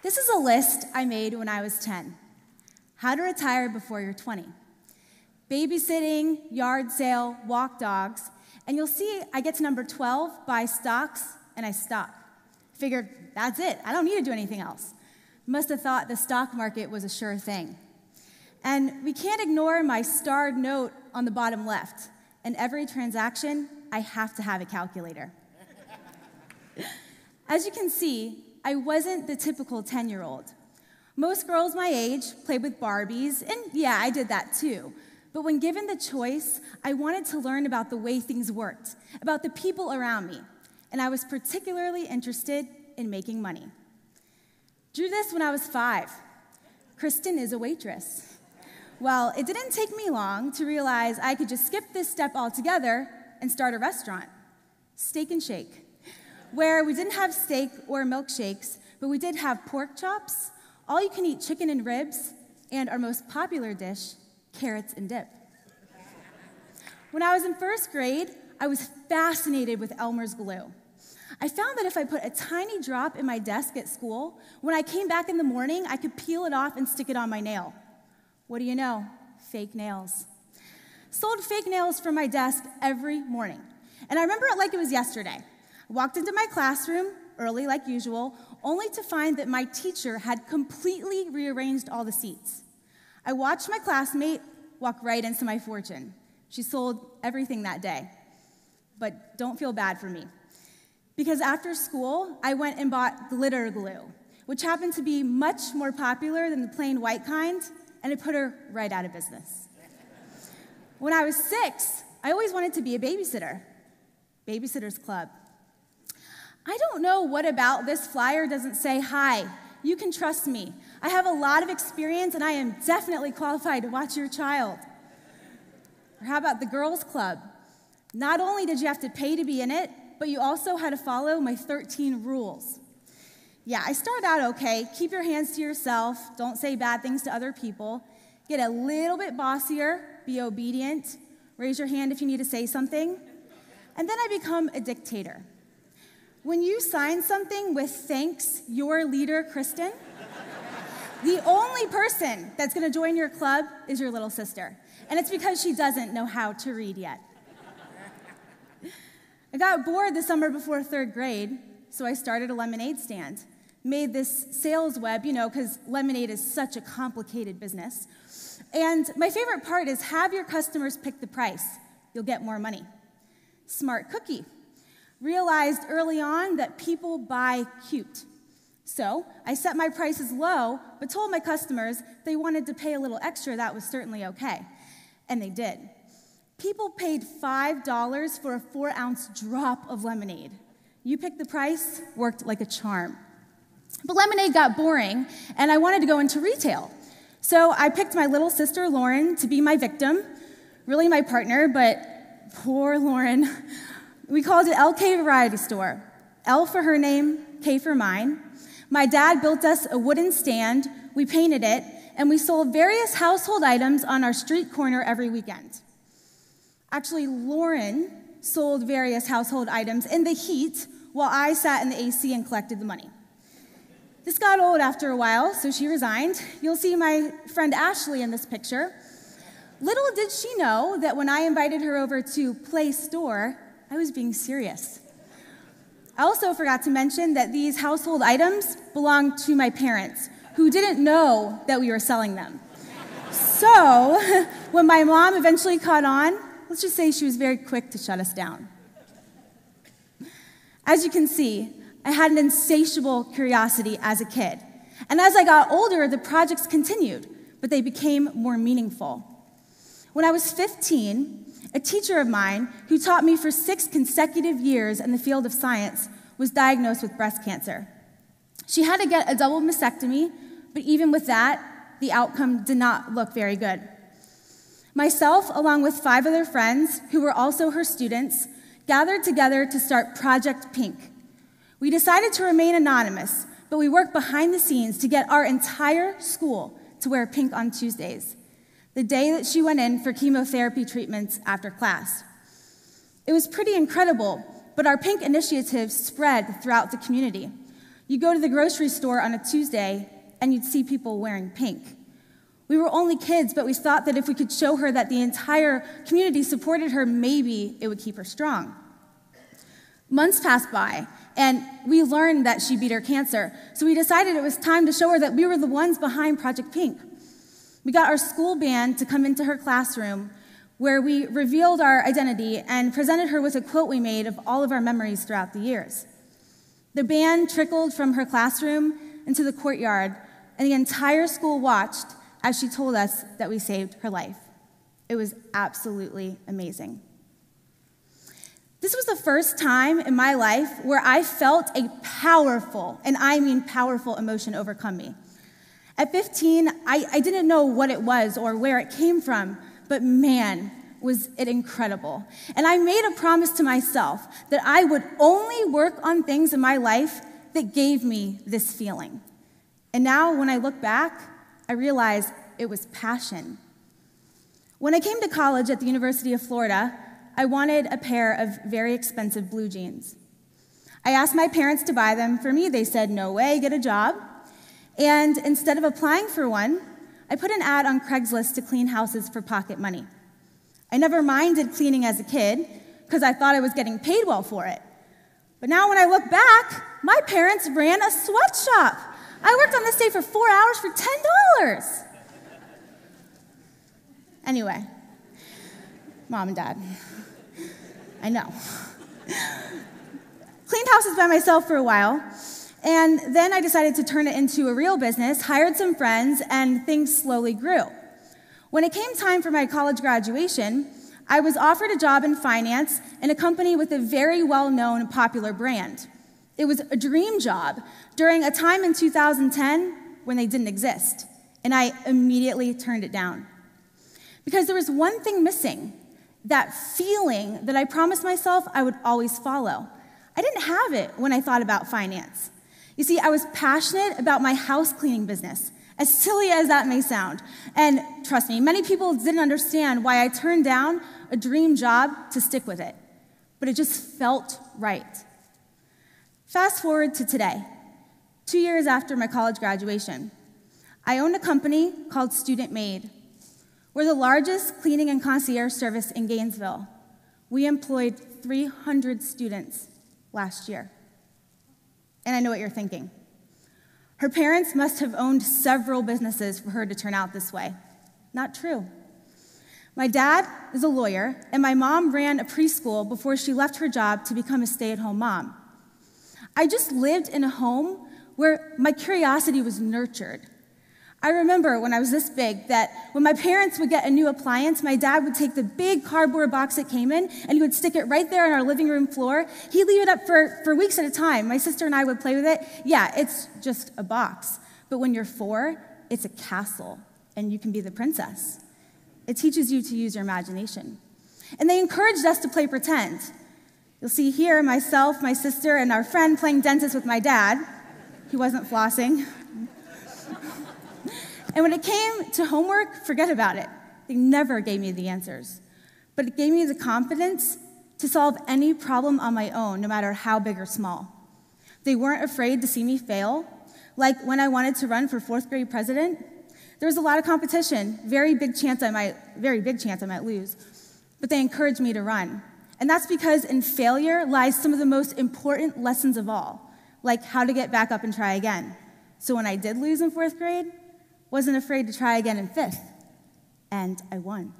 This is a list I made when I was 10. How to retire before you're 20. Babysitting, yard sale, walk dogs, and you'll see I get to number 12, buy stocks, and I stop. Figured, that's it, I don't need to do anything else. Must have thought the stock market was a sure thing. And we can't ignore my starred note on the bottom left. In every transaction, I have to have a calculator. As you can see, I wasn't the typical 10-year-old. Most girls my age played with Barbies, and yeah, I did that too. But when given the choice, I wanted to learn about the way things worked, about the people around me, and I was particularly interested in making money. Drew this when I was 5. Kristen is a waitress. Well, it didn't take me long to realize I could just skip this step altogether and start a restaurant, Steak and Shake, where we didn't have steak or milkshakes, but we did have pork chops, all-you-can-eat chicken and ribs, and our most popular dish, carrots and dip. When I was in first grade, I was fascinated with Elmer's glue. I found that if I put a tiny drop in my desk at school, when I came back in the morning, I could peel it off and stick it on my nail. What do you know? Fake nails. Sold fake nails from my desk every morning. And I remember it like it was yesterday. I walked into my classroom, early like usual, only to find that my teacher had completely rearranged all the seats. I watched my classmate walk right into my fortune. She sold everything that day. But don't feel bad for me. Because after school, I went and bought glitter glue, which happened to be much more popular than the plain white kind, and it put her right out of business. When I was 6, I always wanted to be a babysitter. Babysitter's Club. I don't know what about this flyer doesn't say, "Hi, you can trust me. I have a lot of experience and I am definitely qualified to watch your child." Or how about the Girls Club? Not only did you have to pay to be in it, but you also had to follow my 13 rules. Yeah, I started out okay. Keep your hands to yourself. Don't say bad things to other people. Get a little bit bossier. Be obedient. Raise your hand if you need to say something. And then I become a dictator. When you sign something with "Thanks, your leader, Kristen," the only person that's going to join your club is your little sister. And it's because she doesn't know how to read yet. I got bored the summer before 3rd grade, so I started a lemonade stand. Made this sales web, because lemonade is such a complicated business. And my favorite part is have your customers pick the price. You'll get more money. Smart cookie. Realized early on that people buy cute. So I set my prices low, but told my customers they wanted to pay a little extra, that was certainly okay. And they did. People paid $5 for a 4-ounce drop of lemonade. You picked the price, worked like a charm. But lemonade got boring, and I wanted to go into retail. So I picked my little sister, Lauren, to be my victim, really my partner, but poor Lauren. We called it LK Variety Store. L for her name, K for mine. My dad built us a wooden stand, we painted it, and we sold various household items on our street corner every weekend. Actually, Lauren sold various household items in the heat while I sat in the AC and collected the money. This got old after a while, so she resigned. You'll see my friend Ashley in this picture. Little did she know that when I invited her over to play store, I was being serious. I also forgot to mention that these household items belonged to my parents, who didn't know that we were selling them. So, when my mom eventually caught on, let's just say she was very quick to shut us down. As you can see, I had an insatiable curiosity as a kid. And as I got older, the projects continued, but they became more meaningful. When I was 15, a teacher of mine, who taught me for 6 consecutive years in the field of science, was diagnosed with breast cancer. She had to get a double mastectomy, but even with that, the outcome did not look very good. Myself, along with 5 other friends, who were also her students, gathered together to start Project Pink. We decided to remain anonymous, but we worked behind the scenes to get our entire school to wear pink on Tuesdays, the day that she went in for chemotherapy treatments after class. It was pretty incredible, but our pink initiative spread throughout the community. You go to the grocery store on a Tuesday, and you'd see people wearing pink. We were only kids, but we thought that if we could show her that the entire community supported her, maybe it would keep her strong. Months passed by, and we learned that she beat her cancer, so we decided it was time to show her that we were the ones behind Project Pink. We got our school band to come into her classroom, where we revealed our identity and presented her with a quote we made of all of our memories throughout the years. The band trickled from her classroom into the courtyard, and the entire school watched as she told us that we saved her life. It was absolutely amazing. This was the first time in my life where I felt a powerful, and I mean powerful, emotion overcome me. At 15, I didn't know what it was or where it came from, but man, was it incredible. And I made a promise to myself that I would only work on things in my life that gave me this feeling. And now, when I look back, I realize it was passion. When I came to college at the University of Florida, I wanted a pair of very expensive blue jeans. I asked my parents to buy them for me. They said, "No way, get a job." And instead of applying for one, I put an ad on Craigslist to clean houses for pocket money. I never minded cleaning as a kid because I thought I was getting paid well for it. But now when I look back, my parents ran a sweatshop. I worked on this day for 4 hours for $10. Anyway, Mom and Dad, I know. Cleaned houses by myself for a while, and then I decided to turn it into a real business, hired some friends, and things slowly grew. When it came time for my college graduation, I was offered a job in finance in a company with a very well-known and popular brand. It was a dream job during a time in 2010 when they didn't exist, and I immediately turned it down. Because there was one thing missing, that feeling that I promised myself I would always follow. I didn't have it when I thought about finance. You see, I was passionate about my house cleaning business, as silly as that may sound. And trust me, many people didn't understand why I turned down a dream job to stick with it. But it just felt right. Fast forward to today, 2 years after my college graduation. I own a company called Student Made. We're the largest cleaning and concierge service in Gainesville. We employed 300 students last year. And I know what you're thinking. Her parents must have owned several businesses for her to turn out this way. Not true. My dad is a lawyer, and my mom ran a preschool before she left her job to become a stay-at-home mom. I just lived in a home where my curiosity was nurtured. I remember when I was this big that when my parents would get a new appliance, my dad would take the big cardboard box it came in, and he would stick it right there on our living room floor. He'd leave it up for weeks at a time. My sister and I would play with it. Yeah, it's just a box. But when you're 4, it's a castle, and you can be the princess. It teaches you to use your imagination. And they encouraged us to play pretend. You'll see here myself, my sister, and our friend playing dentist with my dad. He wasn't flossing. And when it came to homework, forget about it. They never gave me the answers. But it gave me the confidence to solve any problem on my own, no matter how big or small. They weren't afraid to see me fail. Like when I wanted to run for 4th grade president, there was a lot of competition, very big chance I might lose. But they encouraged me to run. And that's because in failure lies some of the most important lessons of all, like how to get back up and try again. So when I did lose in 4th grade, wasn't afraid to try again in 5th, and I won.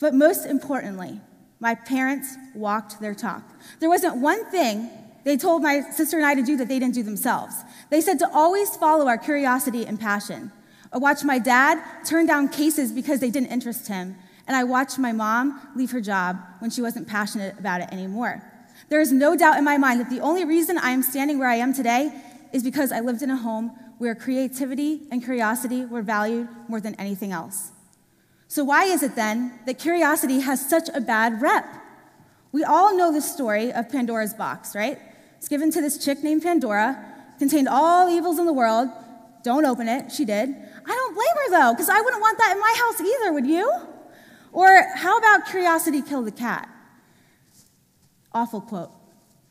But most importantly, my parents walked their talk. There wasn't one thing they told my sister and I to do that they didn't do themselves. They said to always follow our curiosity and passion. I watched my dad turn down cases because they didn't interest him, and I watched my mom leave her job when she wasn't passionate about it anymore. There is no doubt in my mind that the only reason I am standing where I am today is because I lived in a home where creativity and curiosity were valued more than anything else. So why is it then that curiosity has such a bad rep? We all know the story of Pandora's box, right? It's given to this chick named Pandora, contained all evils in the world. Don't open it. She did. I don't blame her, though, because I wouldn't want that in my house either, would you? Or how about curiosity killed the cat? Awful quote.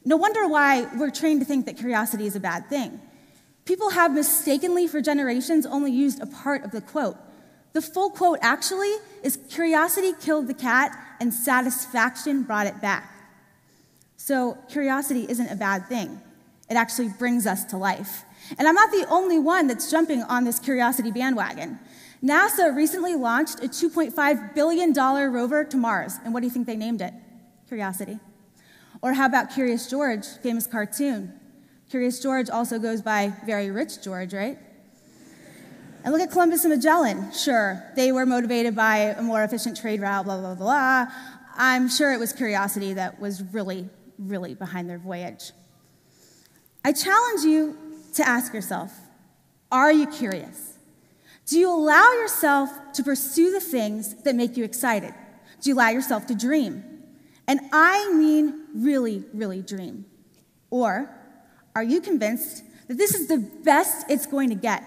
No wonder why we're trained to think that curiosity is a bad thing. People have mistakenly for generations only used a part of the quote. The full quote actually is, "Curiosity killed the cat and satisfaction brought it back." So curiosity isn't a bad thing. It actually brings us to life. And I'm not the only one that's jumping on this curiosity bandwagon. NASA recently launched a $2.5 billion rover to Mars. And what do you think they named it? Curiosity. Or how about Curious George, famous cartoon? Curious George also goes by Very Rich George, right? And look at Columbus and Magellan. Sure, they were motivated by a more efficient trade route, blah, blah, blah. I'm sure it was curiosity that was really, really behind their voyage. I challenge you to ask yourself, are you curious? Do you allow yourself to pursue the things that make you excited? Do you allow yourself to dream? And I mean really, really dream. Or are you convinced that this is the best it's going to get?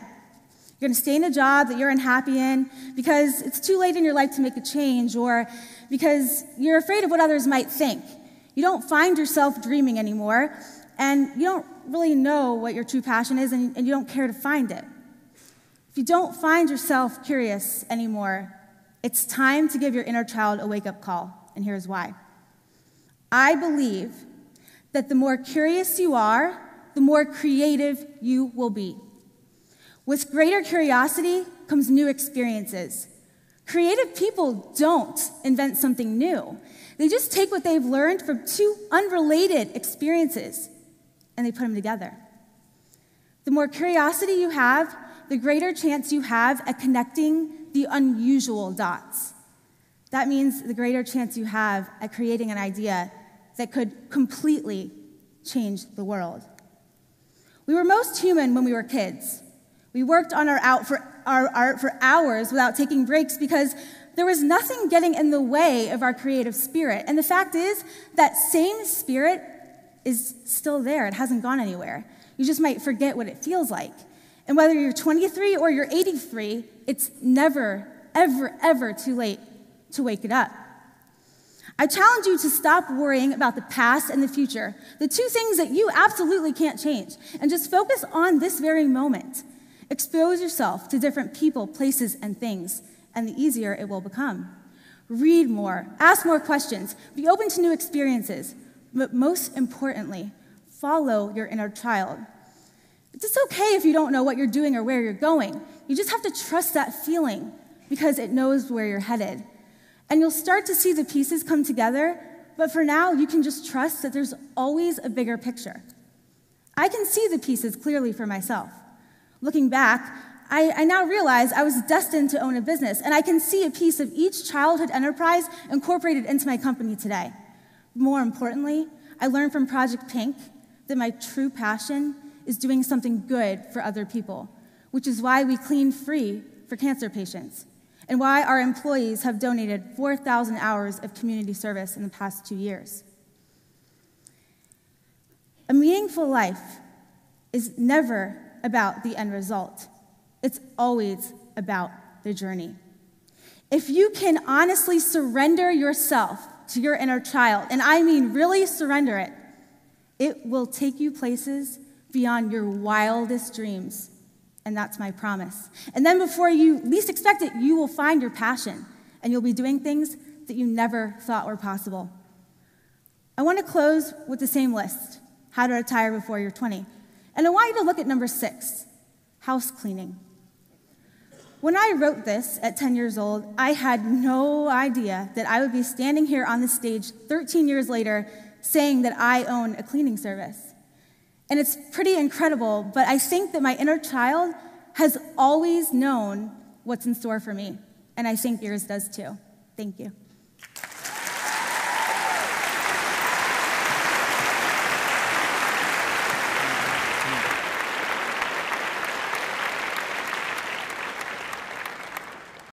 You're going to stay in a job that you're unhappy in because it's too late in your life to make a change, or because you're afraid of what others might think. You don't find yourself dreaming anymore, and you don't really know what your true passion is, and you don't care to find it. If you don't find yourself curious anymore, it's time to give your inner child a wake-up call, and here's why. I believe that the more curious you are, the more creative you will be. With greater curiosity comes new experiences. Creative people don't invent something new. They just take what they've learned from two unrelated experiences and they put them together. The more curiosity you have, the greater chance you have at connecting the unusual dots. That means the greater chance you have at creating an idea that could completely change the world. We were most human when we were kids. We worked on our art for hours without taking breaks because there was nothing getting in the way of our creative spirit. And the fact is, that same spirit is still there. It hasn't gone anywhere. You just might forget what it feels like. And whether you're 23 or you're 83, it's never, ever, ever too late to wake it up. I challenge you to stop worrying about the past and the future, the two things that you absolutely can't change, and just focus on this very moment. Expose yourself to different people, places, and things, and the easier it will become. Read more, ask more questions, be open to new experiences, but most importantly, follow your inner child. It's okay if you don't know what you're doing or where you're going. You just have to trust that feeling because it knows where you're headed. And you'll start to see the pieces come together, but for now, you can just trust that there's always a bigger picture. I can see the pieces clearly for myself. Looking back, I now realize I was destined to own a business, and I can see a piece of each childhood enterprise incorporated into my company today. More importantly, I learned from Project Pink that my true passion is doing something good for other people, which is why we clean free for cancer patients, and why our employees have donated 4,000 hours of community service in the past 2 years. A meaningful life is never about the end result. It's always about the journey. If you can honestly surrender yourself to your inner child, and I mean really surrender it, it will take you places beyond your wildest dreams. And that's my promise. And then before you least expect it, you will find your passion, and you'll be doing things that you never thought were possible. I want to close with the same list, how to retire before you're 20. And I want you to look at number 6, house cleaning. When I wrote this at 10 years old, I had no idea that I would be standing here on the stage 13 years later saying that I own a cleaning service. And it's pretty incredible, but I think that my inner child has always known what's in store for me, and I think yours does too. Thank you.